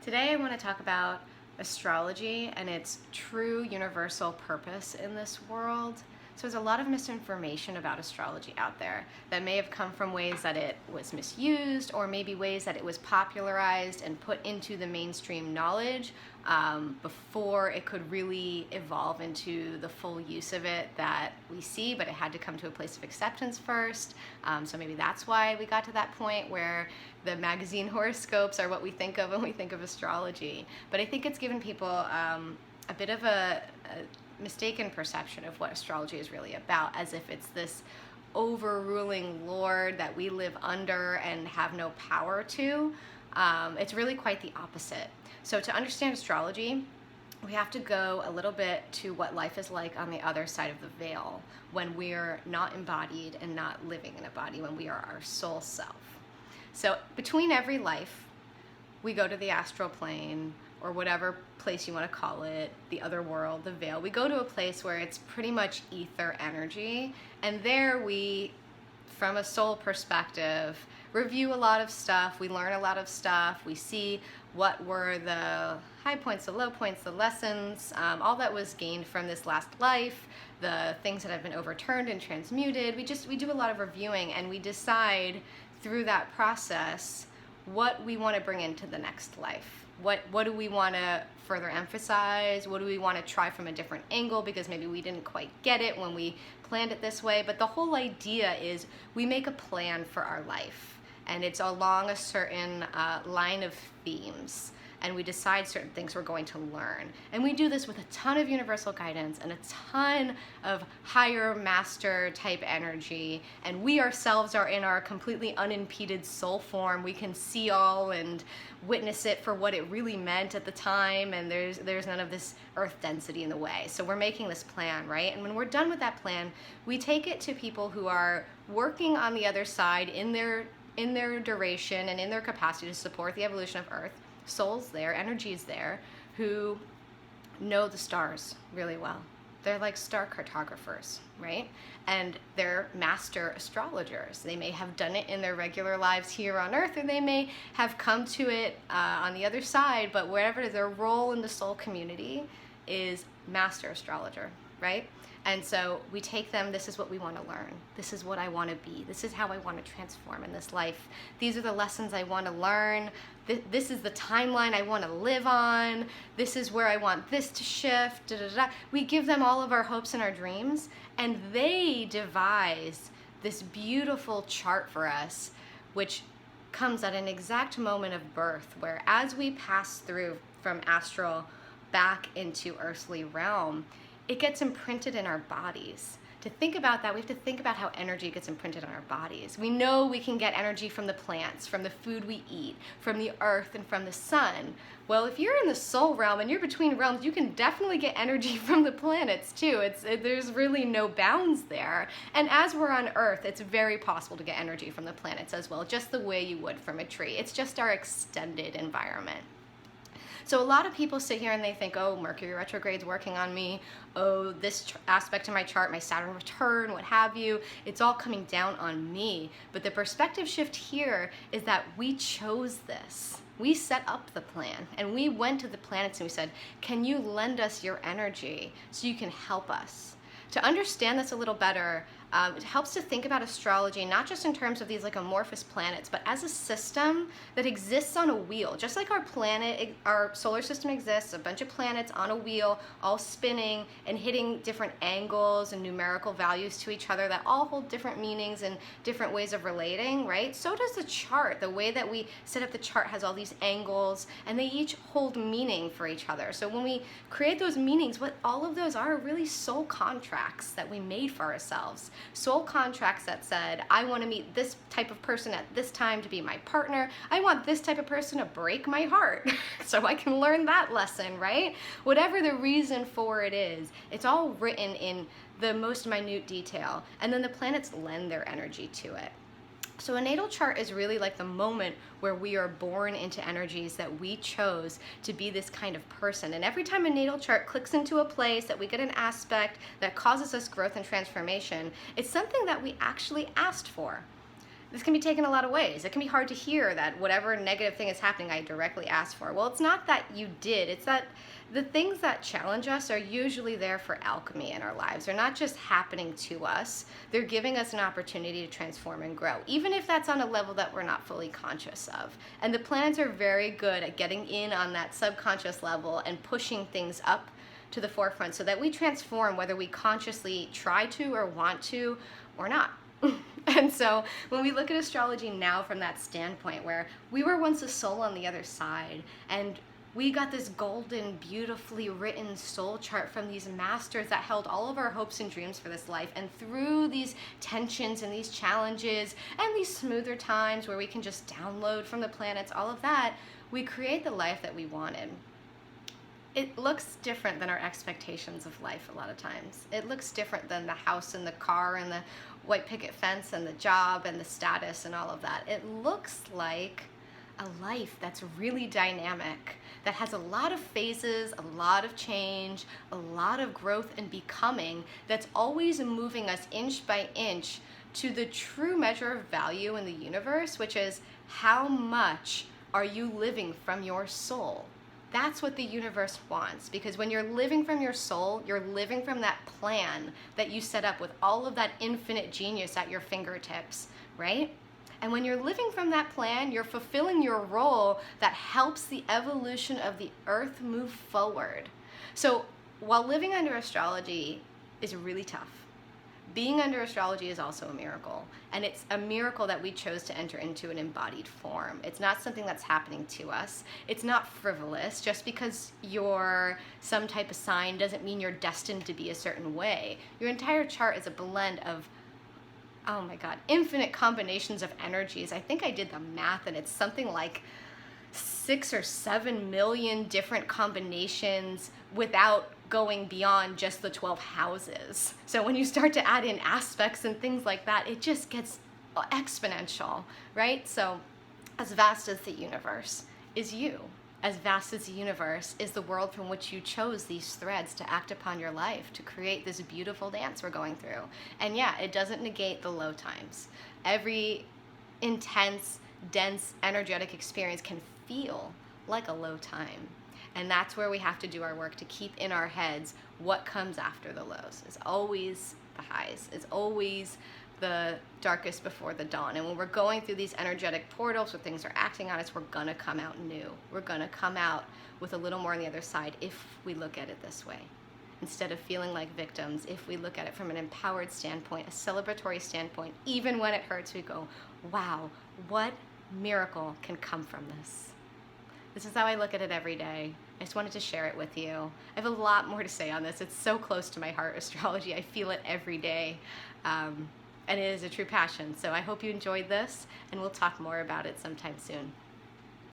Today I want to talk about astrology and its true universal purpose in this world. So there's a lot of misinformation about astrology out there that may have come from ways that it was misused, or maybe ways that it was popularized and put into the mainstream knowledge before it could really evolve into the full use of it that we see, but it had to come to a place of acceptance first. So maybe that's why we got to that point where the magazine horoscopes are what we think of when we think of astrology. But I think it's given people a bit of a mistaken perception of what astrology is really about, as if it's this overruling lord that we live under and have no power to. It's really quite the opposite. So to understand astrology, we have to go a little bit to what life is like on the other side of the veil, when we're not embodied and not living in a body, when we are our soul self. So between every life, we go to the astral plane, or whatever place you want to call it, the other world, the veil. We go to a place where it's pretty much ether energy, and there we, from a soul perspective, review a lot of stuff, we learn a lot of stuff, we see what were the high points, the low points, the lessons, all that was gained from this last life, the things that have been overturned and transmuted. We do a lot of reviewing, and we decide through that process what we want to bring into the next life. What do we want to further emphasize? What do we want to try from a different angle, because maybe we didn't quite get it when we planned it this way. But the whole idea is we make a plan for our life, and it's along a certain line of themes, and we decide certain things we're going to learn. And we do this with a ton of universal guidance and a ton of higher master type energy, and we ourselves are in our completely unimpeded soul form. We can see all and witness it for what it really meant at the time, and there's none of this earth density in the way. So we're making this plan, right? And when we're done with that plan, we take it to people who are working on the other side in their duration and in their capacity to support the evolution of Earth, souls there, energies there, who know the stars really well. They're like star cartographers, right? And they're master astrologers. They may have done it in their regular lives here on Earth, or they may have come to it on the other side, but wherever their role in the soul community is master astrologer, right? And so we take them, this is what we want to learn. This is what I want to be. This is how I want to transform in this life. These are the lessons I want to learn. This is the timeline I want to live on. This is where I want this to shift. Da, da, da. We give them all of our hopes and our dreams, and they devise this beautiful chart for us, which comes at an exact moment of birth, where as we pass through from astral back into earthly realm, it gets imprinted in our bodies. To think about that, we have to think about how energy gets imprinted on our bodies. We know we can get energy from the plants, from the food we eat, from the earth, and from the sun. Well, if you're in the soul realm and you're between realms, you can definitely get energy from the planets too. There's really no bounds there. And as we're on Earth, it's very possible to get energy from the planets as well, just the way you would from a tree. It's just our extended environment. So a lot of people sit here and they think, oh, Mercury retrograde's working on me. Oh, this aspect of my chart, my Saturn return, what have you, it's all coming down on me. But the perspective shift here is that we chose this. We set up the plan, and we went to the planets and we said, can you lend us your energy so you can help us? To understand this a little better, it helps to think about astrology not just in terms of these like amorphous planets, but as a system that exists on a wheel. Just like our planet, our solar system exists, a bunch of planets on a wheel, all spinning and hitting different angles and numerical values to each other that all hold different meanings and different ways of relating, right? So does the chart. The way that we set up the chart has all these angles, and they each hold meaning for each other. So when we create those meanings, what all of those are really soul contracts that we made for ourselves. Soul contracts that said, I want to meet this type of person at this time to be my partner. I want this type of person to break my heart so I can learn that lesson, right? Whatever the reason for it is, it's all written in the most minute detail, and then the planets lend their energy to it. So a natal chart is really like the moment where we are born into energies that we chose to be this kind of person. And every time a natal chart clicks into a place that we get an aspect that causes us growth and transformation, it's something that we actually asked for. this can be taken a lot of ways. It can be hard to hear that whatever negative thing is happening, I directly asked for. Well, it's not that you did. It's that the things that challenge us are usually there for alchemy in our lives. They're not just happening to us. They're giving us an opportunity to transform and grow, even if that's on a level that we're not fully conscious of. And the planets are very good at getting in on that subconscious level and pushing things up to the forefront so that we transform, whether we consciously try to or want to or not. And so when we look at astrology now from that standpoint, where we were once a soul on the other side, and we got this golden, beautifully written soul chart from these masters that held all of our hopes and dreams for this life, and through these tensions and these challenges and these smoother times where we can just download from the planets, all of that, we create the life that we wanted. It looks different than our expectations of life a lot of times. It looks different than the house and the car and the white picket fence and the job and the status and all of that. It looks like a life that's really dynamic, that has a lot of phases, a lot of change, a lot of growth and becoming, that's always moving us inch by inch to the true measure of value in the universe, which is how much are you living from your soul? That's what the universe wants, because when you're living from your soul, you're living from that plan that you set up with all of that infinite genius at your fingertips, right? And when you're living from that plan, you're fulfilling your role that helps the evolution of the earth move forward. So while living under astrology is really tough, being under astrology is also a miracle. And it's a miracle that we chose to enter into an embodied form. It's not something that's happening to us. It's not frivolous. Just because you're some type of sign doesn't mean you're destined to be a certain way. Your entire chart is a blend of, oh my God, infinite combinations of energies. I think I did the math, and it's something like 6 or 7 million different combinations without going beyond just the 12 houses. So when you start to add in aspects and things like that, it just gets exponential, right? So as vast as the universe is you, as vast as the universe is the world from which you chose these threads to act upon your life, to create this beautiful dance we're going through. And yeah, it doesn't negate the low times. Every intense, dense, energetic experience can feel like a low time. And that's where we have to do our work to keep in our heads what comes after the lows. It's always the highs. It's always the darkest before the dawn. And when we're going through these energetic portals where things are acting on us, we're gonna come out new. We're gonna come out with a little more on the other side if we look at it this way. Instead of feeling like victims, if we look at it from an empowered standpoint, a celebratory standpoint, even when it hurts, we go, wow, what miracle can come from this? This is how I look at it every day. I just wanted to share it with you. I have a lot more to say on this. It's so close to my heart, astrology. I feel it every day. And it is a true passion. So I hope you enjoyed this, and we'll talk more about it sometime soon.